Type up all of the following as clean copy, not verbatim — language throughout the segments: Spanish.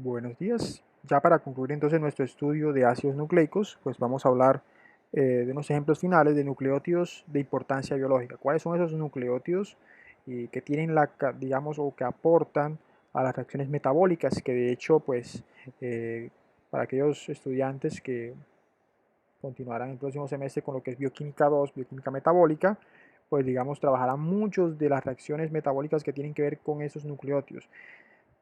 Buenos días. Ya para concluir entonces nuestro estudio de ácidos nucleicos, pues vamos a hablar de unos ejemplos finales de nucleótidos de importancia biológica. ¿Cuáles son esos nucleótidos que tienen digamos, o que aportan a las reacciones metabólicas? Que de hecho, pues, para aquellos estudiantes que continuarán el próximo semestre con lo que es bioquímica 2, bioquímica metabólica, pues digamos, trabajarán muchos de las reacciones metabólicas que tienen que ver con esos nucleótidos.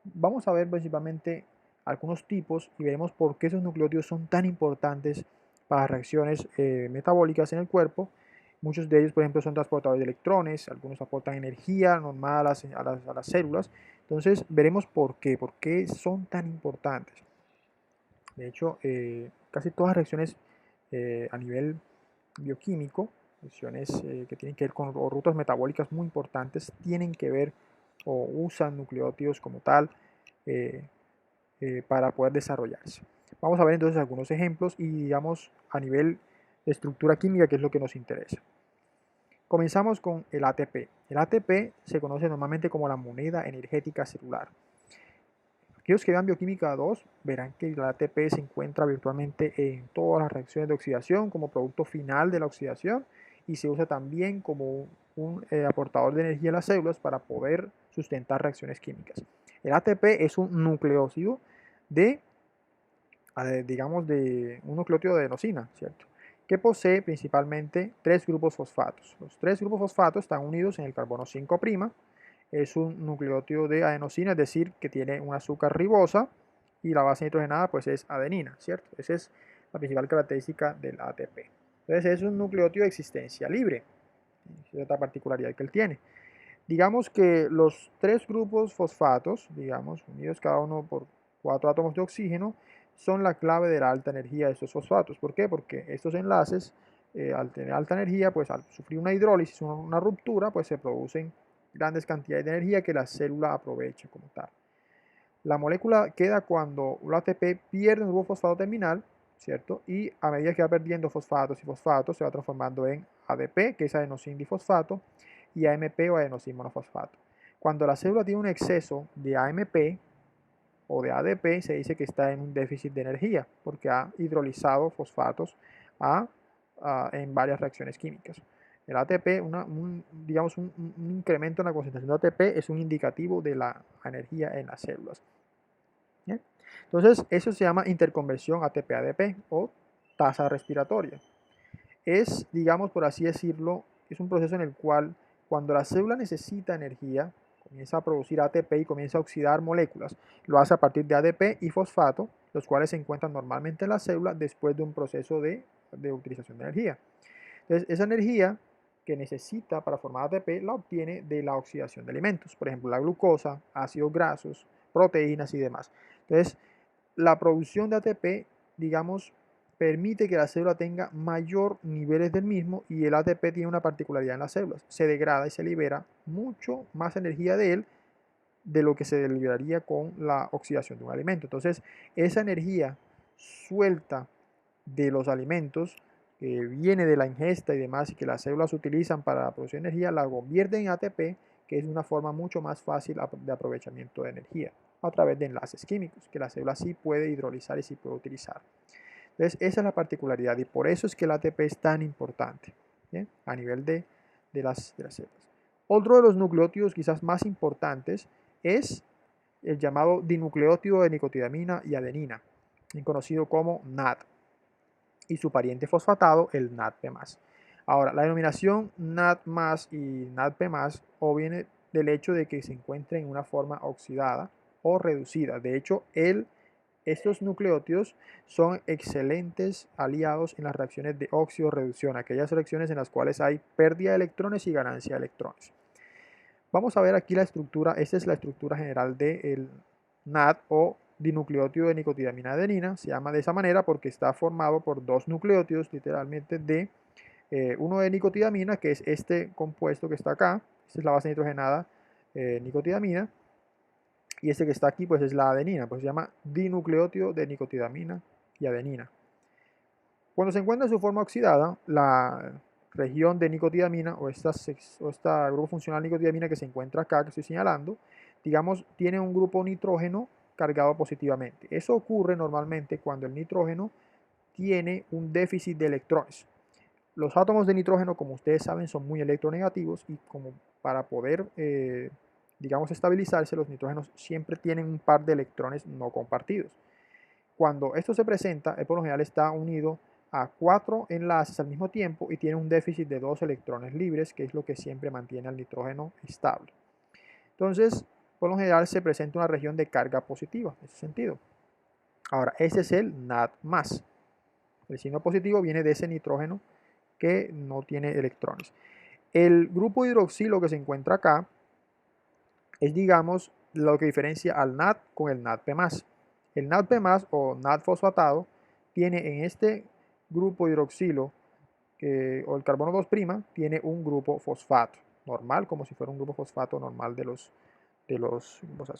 Vamos a ver principalmente algunos tipos y veremos por qué esos nucleótidos son tan importantes para reacciones metabólicas en el cuerpo. Muchos de ellos, por ejemplo, son transportadores de electrones, algunos aportan energía normal a las células. Entonces, veremos por qué son tan importantes. De hecho, casi todas las reacciones a nivel bioquímico, reacciones que tienen que ver con rutas metabólicas muy importantes, tienen que ver o usan nucleótidos como tal eh, para poder desarrollarse. Vamos a ver entonces algunos ejemplos y digamos a nivel de estructura química, que es lo que nos interesa. Comenzamos con el ATP. El ATP se conoce normalmente como la moneda energética celular. Aquellos que vean bioquímica 2 verán que el ATP se encuentra virtualmente en todas las reacciones de oxidación como producto final de la oxidación y se usa también como un aportador de energía a las células para poder sustentar reacciones químicas. El ATP es un nucleósido de, digamos, de un nucleótido de adenosina, ¿cierto? Que posee principalmente tres grupos fosfatos. Los tres grupos fosfatos están unidos en el carbono 5', es un nucleótido de adenosina, es decir, que tiene un azúcar ribosa y la base nitrogenada pues es adenina, ¿cierto? Esa es la principal característica del ATP. Entonces es un nucleótido de existencia libre, es otra particularidad que él tiene. Digamos que los tres grupos fosfatos, digamos, unidos cada uno por 4 átomos de oxígeno, son la clave de la alta energía de estos fosfatos. ¿Por qué? Porque estos enlaces, al tener alta energía, pues al sufrir una hidrólisis, una ruptura, pues se producen grandes cantidades de energía que la célula aprovecha como tal. La molécula queda cuando el ATP pierde un grupo fosfato terminal, ¿cierto? Y a medida que va perdiendo fosfatos y fosfatos, se va transformando en ADP, que es adenosín difosfato, y AMP o adenosín monofosfato. Cuando la célula tiene un exceso de AMP o de ADP, se dice que está en un déficit de energía, porque ha hidrolizado fosfatos en varias reacciones químicas. El ATP, digamos, un incremento en la concentración de ATP es un indicativo de la energía en las células. ¿Bien? Entonces, eso se llama interconversión ATP-ADP o tasa respiratoria. Es, digamos, por así decirlo, es un proceso en el cual cuando la célula necesita energía, comienza a producir ATP y comienza a oxidar moléculas. Lo hace a partir de ADP y fosfato, los cuales se encuentran normalmente en la célula después de un proceso de utilización de energía. Entonces, esa energía que necesita para formar ATP la obtiene de la oxidación de alimentos, por ejemplo, la glucosa, ácidos grasos, proteínas y demás. Entonces, la producción de ATP, digamos, permite que la célula tenga mayor niveles del mismo y el ATP tiene una particularidad en las células. Se degrada y se libera mucho más energía de él de lo que se liberaría con la oxidación de un alimento. Entonces, esa energía suelta de los alimentos que viene de la ingesta y demás y que las células utilizan para producir energía, la convierten en ATP, que es una forma mucho más fácil de aprovechamiento de energía a través de enlaces químicos, que la célula sí puede hidrolizar y sí puede utilizar. Entonces, esa es la particularidad y por eso es que el ATP es tan importante, ¿bien? A nivel de las células. Otro de los nucleótidos quizás más importantes es el llamado dinucleótido de nicotinamina y adenina, conocido como NAD, y su pariente fosfatado, el NADP+. Ahora, la denominación NAD+ y NADP+ o viene del hecho de que se encuentra en una forma oxidada o reducida. De hecho, estos nucleótidos son excelentes aliados en las reacciones de óxido-reducción, aquellas reacciones en las cuales hay pérdida de electrones y ganancia de electrones. Vamos a ver aquí la estructura, esta es la estructura general del NAD o dinucleótido de nicotinamina adenina, se llama de esa manera porque está formado por dos nucleótidos literalmente de uno de nicotinamina, que es este compuesto que está acá, esta es la base nitrogenada nicotinamina, y este que está aquí pues es la adenina, pues se llama dinucleótido de nicotinamina y adenina. Cuando se encuentra en su forma oxidada, la región de nicotinamina o esta grupo funcional nicotinamina que se encuentra acá, que estoy señalando, digamos, tiene un grupo nitrógeno cargado positivamente. Eso ocurre normalmente cuando el nitrógeno tiene un déficit de electrones. Los átomos de nitrógeno, como ustedes saben, son muy electronegativos y como para poder, digamos, estabilizarse, los nitrógenos siempre tienen un par de electrones no compartidos. Cuando esto se presenta, por lo general está unido a 4 enlaces al mismo tiempo y tiene un déficit de 2 electrones libres, que es lo que siempre mantiene al nitrógeno estable. Entonces, por lo general se presenta una región de carga positiva, en ese sentido. Ahora, ese es el NAD+. El signo positivo viene de ese nitrógeno que no tiene electrones. El grupo hidroxilo que se encuentra acá es, digamos, lo que diferencia al NAD con el NADP+. El NADP+, o NAD fosfatado, tiene en este grupo hidroxilo, o el carbono 2', tiene un grupo fosfato normal, como si fuera un grupo fosfato normal de los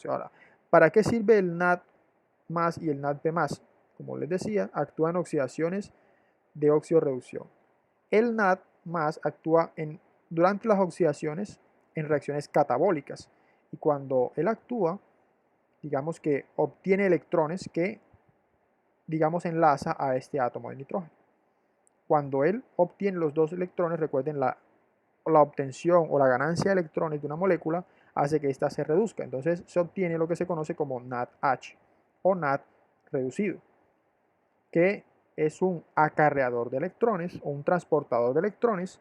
Ahora, ¿para qué sirve el NAD+ y el NADP+? Como les decía, actúa en oxidaciones de óxido-reducción. El NAD+ actúa durante las oxidaciones en reacciones catabólicas. Y cuando él actúa, digamos que obtiene electrones que, digamos, enlaza a este átomo de nitrógeno. Cuando él obtiene los dos electrones, recuerden, la obtención o la ganancia de electrones de una molécula hace que ésta se reduzca. Entonces se obtiene lo que se conoce como NADH o NAD reducido, que es un acarreador de electrones o un transportador de electrones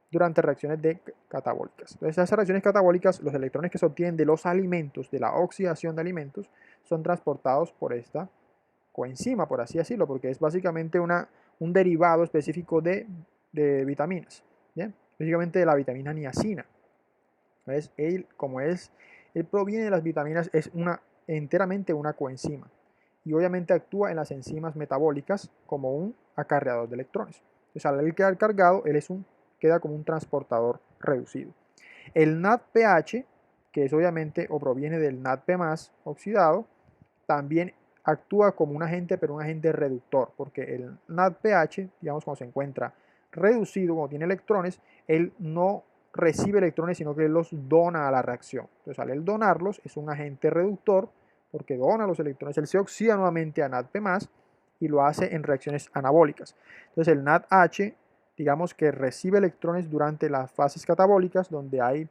durante reacciones catabólicas. Entonces, esas reacciones catabólicas, los electrones que se obtienen de los alimentos, de la oxidación de alimentos, son transportados por esta coenzima, por así decirlo, porque es básicamente un derivado específico de vitaminas, ¿bien? Específicamente de la vitamina niacina. Entonces, él proviene de las vitaminas, es enteramente una coenzima y obviamente actúa en las enzimas metabólicas como un acarreador de electrones. Entonces, al él quedar cargado, él queda como un transportador reducido. El NADPH, que es obviamente o proviene del NADP+ oxidado, también actúa como un agente, pero un agente reductor, porque el NADPH, digamos, cuando se encuentra reducido, cuando tiene electrones, él no recibe electrones, sino que él los dona a la reacción. Entonces, al él donarlos, es un agente reductor, porque dona los electrones, él se oxida nuevamente a NADP+ y lo hace en reacciones anabólicas. Entonces, el NADH, digamos que recibe electrones durante las fases catabólicas, donde hay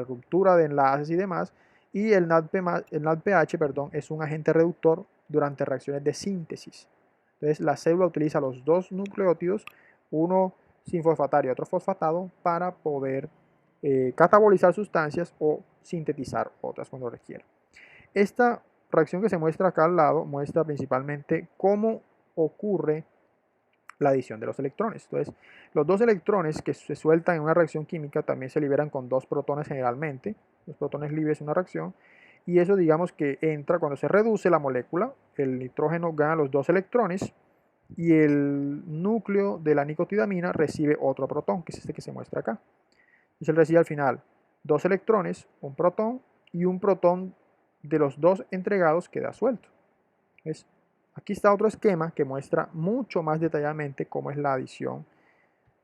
ruptura de enlaces y demás, y el NADPH, perdón, es un agente reductor durante reacciones de síntesis. Entonces la célula utiliza los dos nucleótidos, uno sin fosfatario y otro fosfatado, para poder catabolizar sustancias o sintetizar otras cuando requiera. Esta reacción que se muestra acá al lado muestra principalmente cómo ocurre la adición de los electrones. Entonces, los dos electrones que se sueltan en una reacción química también se liberan con dos protones generalmente, los protones libres en una reacción, y eso digamos que entra cuando se reduce la molécula, el nitrógeno gana los dos electrones y el núcleo de la nicotidamina recibe otro protón, que es este que se muestra acá. Entonces él recibe al final dos electrones, un protón, y un protón de los dos entregados queda suelto. Entonces, aquí está otro esquema que muestra mucho más detalladamente cómo es la adición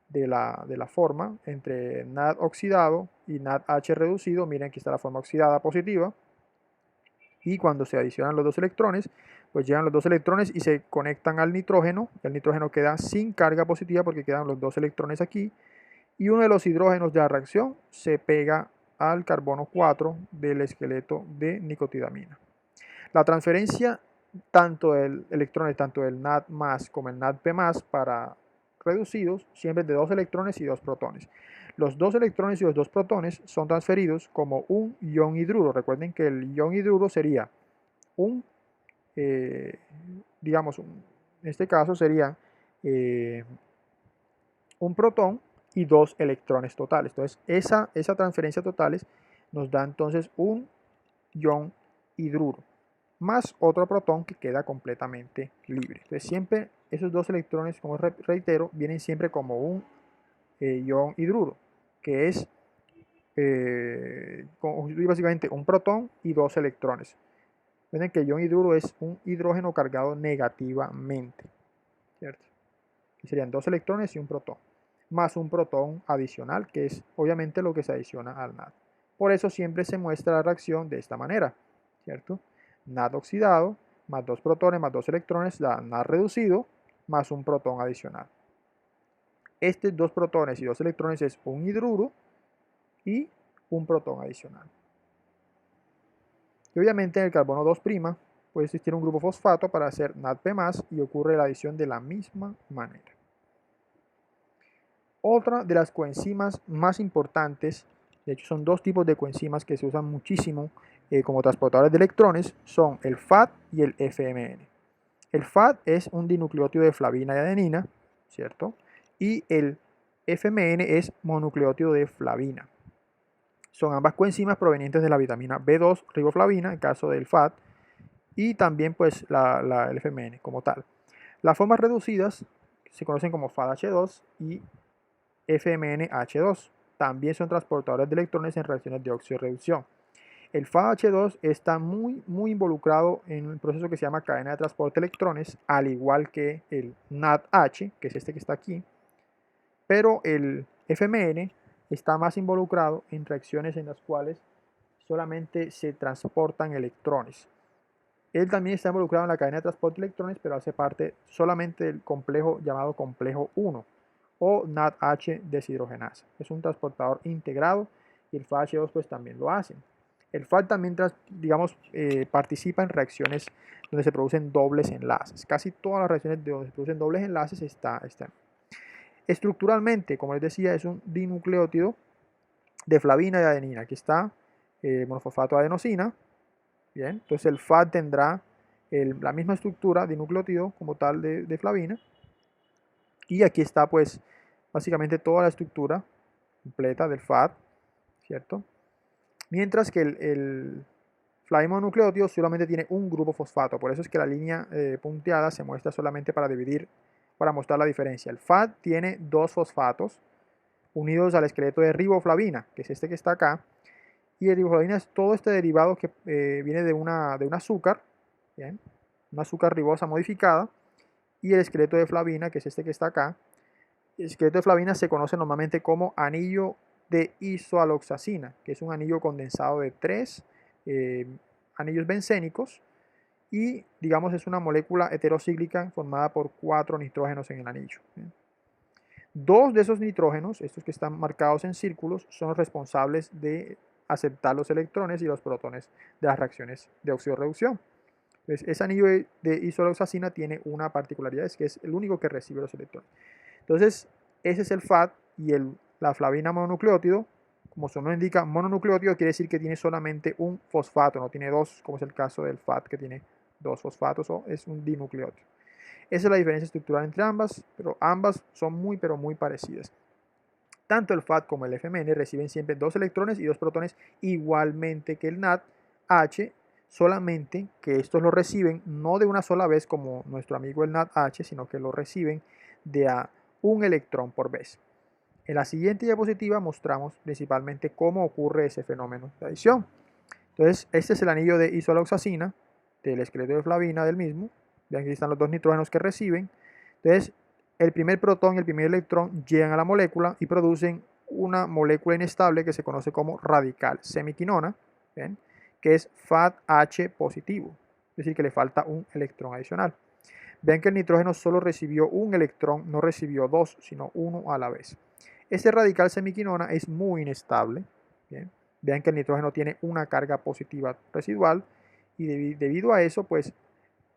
de la forma entre NAD oxidado y NADH reducido. Miren, aquí está la forma oxidada positiva. Y cuando se adicionan los dos electrones, pues llegan los dos electrones y se conectan al nitrógeno. El nitrógeno queda sin carga positiva porque quedan los dos electrones aquí. Y uno de los hidrógenos de la reacción se pega al carbono 4 del esqueleto de nicotidamina. La transferencia tanto del electrones, tanto del NAD+ como el NADP+ para reducidos, siempre de dos electrones y dos protones. Los dos electrones y los dos protones son transferidos como un ion hidruro. Recuerden que el ion hidruro sería un, digamos, en este caso sería un protón y dos electrones totales. Entonces, esa transferencia totales nos da entonces un ion hidruro más otro protón que queda completamente libre. Entonces siempre esos dos electrones, como reitero, vienen siempre como un ion hidruro, que es básicamente un protón y dos electrones. Ven que el ion hidruro es un hidrógeno cargado negativamente, ¿cierto? Que serían dos electrones y un protón, más un protón adicional, que es obviamente lo que se adiciona al NAD. Por eso siempre se muestra la reacción de esta manera, ¿cierto? NAD oxidado, más 2 protones, más 2 electrones, da NAD reducido, más un protón adicional. Estos 2 protones y 2 electrones es un hidruro y un protón adicional. Y obviamente en el carbono 2' puede existir un grupo fosfato para hacer NADP+, y ocurre la adición de la misma manera. Otra de las coenzimas más importantes, de hecho son dos tipos de coenzimas que se usan muchísimo como transportadores de electrones, son el FAD y el FMN. El FAD es un dinucleótido de flavina y adenina, ¿cierto? Y el FMN es monucleótido de flavina. Son ambas coenzimas provenientes de la vitamina B2 riboflavina, en caso del FAD, y también pues el FMN como tal. Las formas reducidas se conocen como FADH2 y FMNH2. También son transportadores de electrones en reacciones de óxido-reducción. El FADH2 está muy involucrado en un proceso que se llama cadena de transporte de electrones, al igual que el NADH, que es este que está aquí, pero el FMN está más involucrado en reacciones en las cuales solamente se transportan electrones. Él también está involucrado en la cadena de transporte de electrones, pero hace parte solamente del complejo llamado complejo 1 o NADH deshidrogenasa. Es un transportador integrado y el FADH2 pues también lo hace. El FAD también, digamos, participa en reacciones donde se producen dobles enlaces. Casi todas las reacciones donde se producen dobles enlaces están. Estructuralmente, como les decía, es un dinucleótido de flavina y adenina. Aquí está monofosfato de adenosina. Bien, entonces el FAD tendrá la misma estructura de nucleótido como tal de flavina. Y aquí está pues básicamente toda la estructura completa del FAD, ¿cierto? Mientras que el flavimonucleótido solamente tiene un grupo fosfato, por eso es que la línea punteada se muestra solamente para dividir, para mostrar la diferencia. El FAD tiene dos fosfatos unidos al esqueleto de riboflavina, que es este que está acá, y el riboflavina es todo este derivado que viene de un azúcar, ¿bien? Una azúcar ribosa modificada, y el esqueleto de flavina, que es este que está acá. El esqueleto de flavina se conoce normalmente como anillo de isoaloxacina, que es un anillo condensado de 3 anillos bencénicos y digamos es una molécula heterocíclica formada por 4 nitrógenos en el anillo. Dos de esos nitrógenos, estos que están marcados en círculos, son los responsables de aceptar los electrones y los protones de las reacciones de óxido-reducción. Entonces, ese anillo de isoaloxacina tiene una particularidad, es que es el único que recibe los electrones. Entonces, ese es el FAD y la flavina mononucleótido. Como su nombre indica, mononucleótido quiere decir que tiene solamente un fosfato, no tiene dos, como es el caso del FAD que tiene dos fosfatos o es un dinucleótido. Esa es la diferencia estructural entre ambas, pero ambas son muy parecidas. Tanto el FAD como el FMN reciben siempre dos electrones y dos protones igualmente que el NADH, solamente que estos lo reciben no de una sola vez como nuestro amigo el NADH, sino que lo reciben de a un electrón por vez. En la siguiente diapositiva mostramos principalmente cómo ocurre ese fenómeno de adición. Entonces, este es el anillo de isoaloxacina del esqueleto de flavina del mismo. Vean que aquí están los dos nitrógenos que reciben. Entonces, el primer protón y el primer electrón llegan a la molécula y producen una molécula inestable que se conoce como radical semiquinona, ¿ven? Que es FADH positivo, es decir, que le falta un electrón adicional. Vean que el nitrógeno solo recibió un electrón, no recibió dos, sino uno a la vez. Este radical semiquinona es muy inestable. ¿Bien? Vean que el nitrógeno tiene una carga positiva residual y debido a eso, pues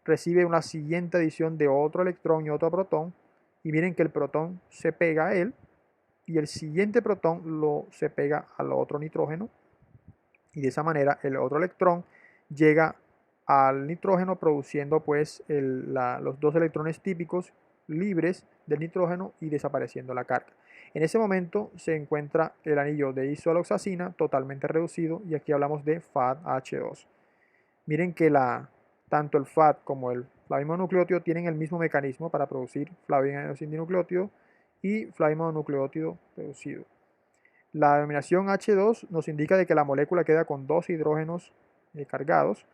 recibe una siguiente adición de otro electrón y otro protón. Y miren que el protón se pega a él y el siguiente protón se pega al otro nitrógeno. Y de esa manera el otro electrón llega al nitrógeno produciendo pues los dos electrones típicos libres del nitrógeno y desapareciendo la carga. En ese momento se encuentra el anillo de isoaloxacina totalmente reducido y aquí hablamos de FADH2. Miren que tanto el FAD como el flavimonucleótido tienen el mismo mecanismo para producir flavina sin dinucleótido y flavimonucleótido reducido. La denominación H2 nos indica de que la molécula queda con dos hidrógenos cargados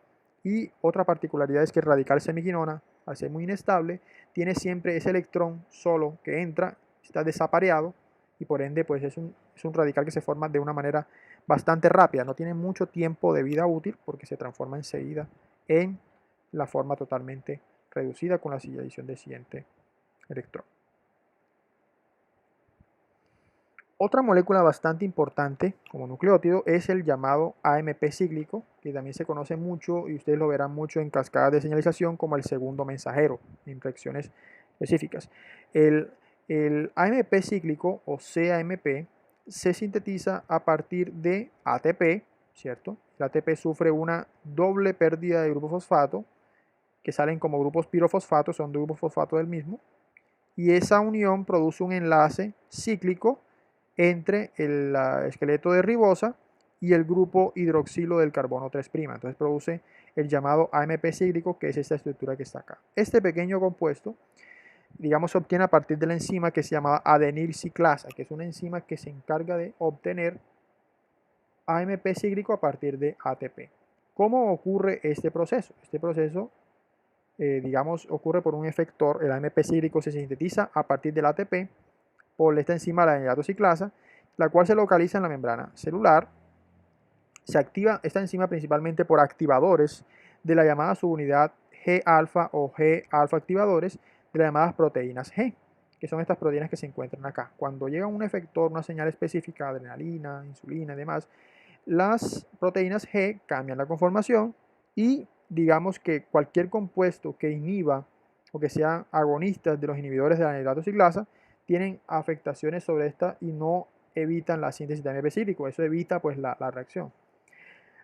y otra particularidad es que el radical semiquinona, al ser muy inestable, tiene siempre ese electrón solo que entra, está desapareado y por ende pues es un radical que se forma de una manera bastante rápida, no tiene mucho tiempo de vida útil porque se transforma enseguida en la forma totalmente reducida con la adición del siguiente electrón. Otra molécula bastante importante como nucleótido es el llamado AMP cíclico, que también se conoce mucho y ustedes lo verán mucho en cascadas de señalización como el segundo mensajero en reacciones específicas. El AMP cíclico o CAMP se sintetiza a partir de ATP, ¿cierto? El ATP sufre una doble pérdida de grupo fosfato, que salen como grupos pirofosfatos, son dos grupos fosfato del mismo, y esa unión produce un enlace cíclico entre el esqueleto de ribosa y el grupo hidroxilo del carbono 3'. Entonces produce el llamado AMP cíclico, que es esta estructura que está acá. Este pequeño compuesto, digamos, se obtiene a partir de la enzima que se llama adenilciclasa, que es una enzima que se encarga de obtener AMP cíclico a partir de ATP. ¿Cómo ocurre este proceso? Este proceso, digamos, ocurre por un efector. El AMP cíclico se sintetiza a partir del ATP por esta enzima, la adenilatoxiclasa, la cual se localiza en la membrana celular. Se activa esta enzima principalmente por activadores de la llamada subunidad G-alfa o G-alfa activadores de las llamadas proteínas G, que son estas proteínas que se encuentran acá. Cuando llega un efector, una señal específica, adrenalina, insulina y demás, las proteínas G cambian la conformación y digamos que cualquier compuesto que inhiba o que sean agonistas de los inhibidores de la adenilatoxiclasa tienen afectaciones sobre esta y no evitan la síntesis de AMP cíclico. Eso evita pues la reacción.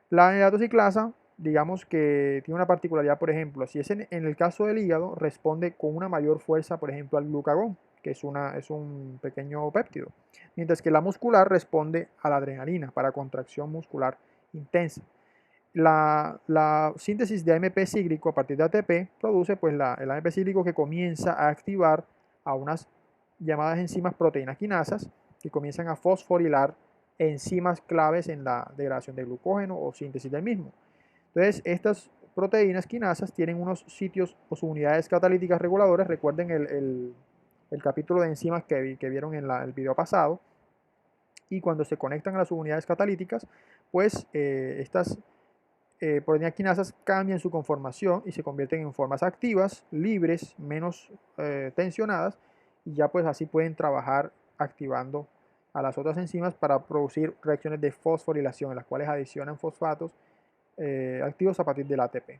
La adenilatoxiclasa, digamos que tiene una particularidad, por ejemplo, si es en el caso del hígado, responde con una mayor fuerza, por ejemplo, al glucagón, que es un pequeño péptido, mientras que la muscular responde a la adrenalina para contracción muscular intensa. La síntesis de AMP cíclico a partir de ATP produce pues el AMP cíclico que comienza a activar a unas llamadas enzimas proteínas quinasas que comienzan a fosforilar enzimas claves en la degradación de glucógeno o síntesis del mismo. Entonces, estas proteínas quinasas tienen unos sitios o subunidades catalíticas reguladoras. Recuerden el capítulo de enzimas que vieron en el video pasado. Y cuando se conectan a las subunidades catalíticas, pues estas proteínas quinasas cambian su conformación y se convierten en formas activas, libres, menos tensionadas, y ya pues así pueden trabajar activando a las otras enzimas para producir reacciones de fosforilación, en las cuales adicionan fosfatos activos a partir del ATP.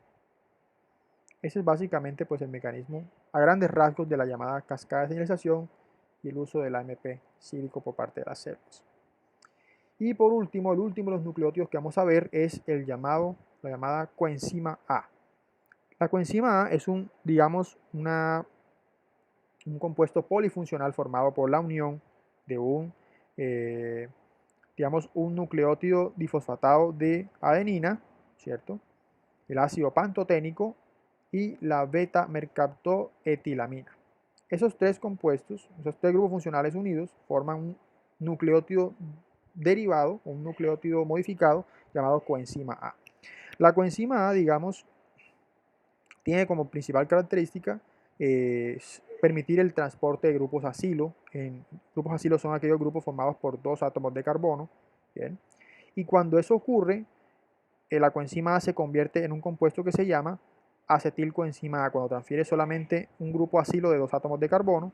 Ese es básicamente pues el mecanismo a grandes rasgos de la llamada cascada de señalización y el uso del AMP cíclico por parte de las células. Y por último, el último de los nucleótidos que vamos a ver es la llamada coenzima A. La coenzima A es digamos, un compuesto polifuncional formado por la unión de digamos, un nucleótido difosfatado de adenina, ¿cierto? El ácido pantoténico y la beta-mercaptoetilamina. Esos tres compuestos, esos tres grupos funcionales unidos, forman un nucleótido derivado, un nucleótido modificado llamado coenzima A. La coenzima A, digamos, tiene como principal característica permitir el transporte de grupos acilo. Grupos acilo son aquellos grupos formados por dos átomos de carbono. ¿Bien? Y cuando eso ocurre, la coenzima A se convierte en un compuesto que se llama acetilcoenzima A, cuando transfiere solamente un grupo acilo de dos átomos de carbono,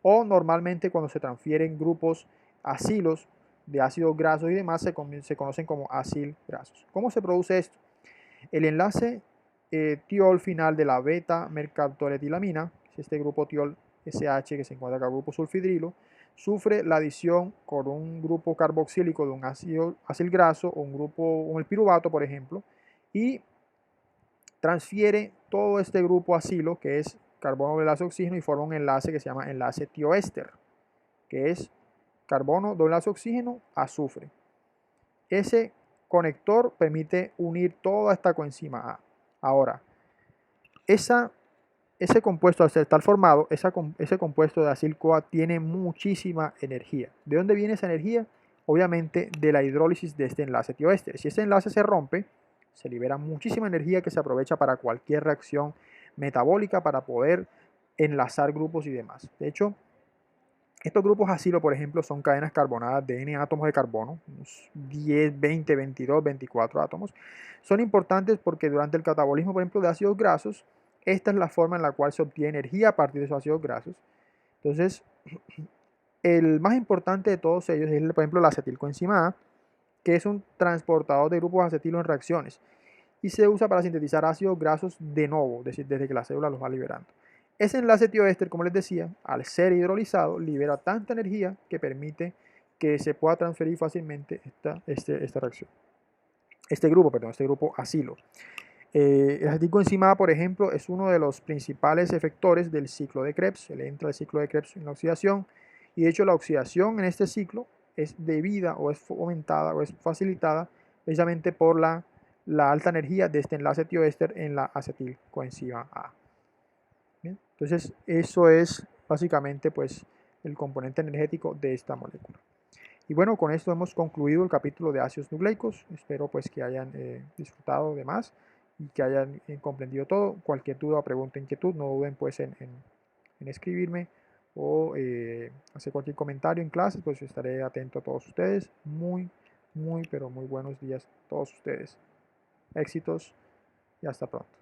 o normalmente cuando se transfieren grupos acilos de ácidos grasos y demás, se conocen como acilgrasos. ¿Cómo se produce esto? El enlace tiol final de la beta-mercaptoetilamina, es este grupo tiol SH que se encuentra acá, grupo sulfidrilo, sufre la adición con un grupo carboxílico de un ácido acilgraso o un grupo, como el piruvato, por ejemplo, y transfiere todo este grupo acilo, que es carbono doble enlace oxígeno, y forma un enlace que se llama enlace tioéster, que es carbono doble enlace oxígeno, azufre. Ese conector permite unir toda esta coenzima A. Ahora, ese compuesto, al estar formado, ese compuesto de acil-CoA tiene muchísima energía. ¿De dónde viene esa energía? Obviamente de la hidrólisis de este enlace tioéster. Si ese enlace se rompe, se libera muchísima energía que se aprovecha para cualquier reacción metabólica, para poder enlazar grupos y demás. De hecho, Estos grupos acilo, por ejemplo, son cadenas carbonadas de N átomos de carbono, unos 10, 20, 22, 24 átomos. Son importantes porque durante el catabolismo, por ejemplo, de ácidos grasos, esta es la forma en la cual se obtiene energía a partir de esos ácidos grasos. Entonces, el más importante de todos ellos es, por ejemplo, la acetilcoenzima A, que es un transportador de grupos acetilo en reacciones y se usa para sintetizar ácidos grasos de novo, es decir, desde que la célula los va liberando. Ese enlace tioéster, como les decía, al ser hidrolizado, libera tanta energía que permite que se pueda transferir fácilmente esta reacción. Este grupo acilo. El acetilcoenzima A, por ejemplo, es uno de los principales efectores del ciclo de Krebs. Se le entra el ciclo de Krebs en la oxidación y de hecho la oxidación en este ciclo es debida o es fomentada o es facilitada precisamente por la alta energía de este enlace tioéster en la acetilcoenzima A. ¿Bien? Entonces, eso es básicamente pues, el componente energético de esta molécula. Y bueno, con esto hemos concluido el capítulo de ácidos nucleicos. Espero pues que hayan disfrutado de más y que hayan comprendido todo. Cualquier duda o pregunta, inquietud, no duden pues en escribirme o hacer cualquier comentario en clase, pues estaré atento a todos ustedes. Pero muy buenos días a todos ustedes. Éxitos y hasta pronto.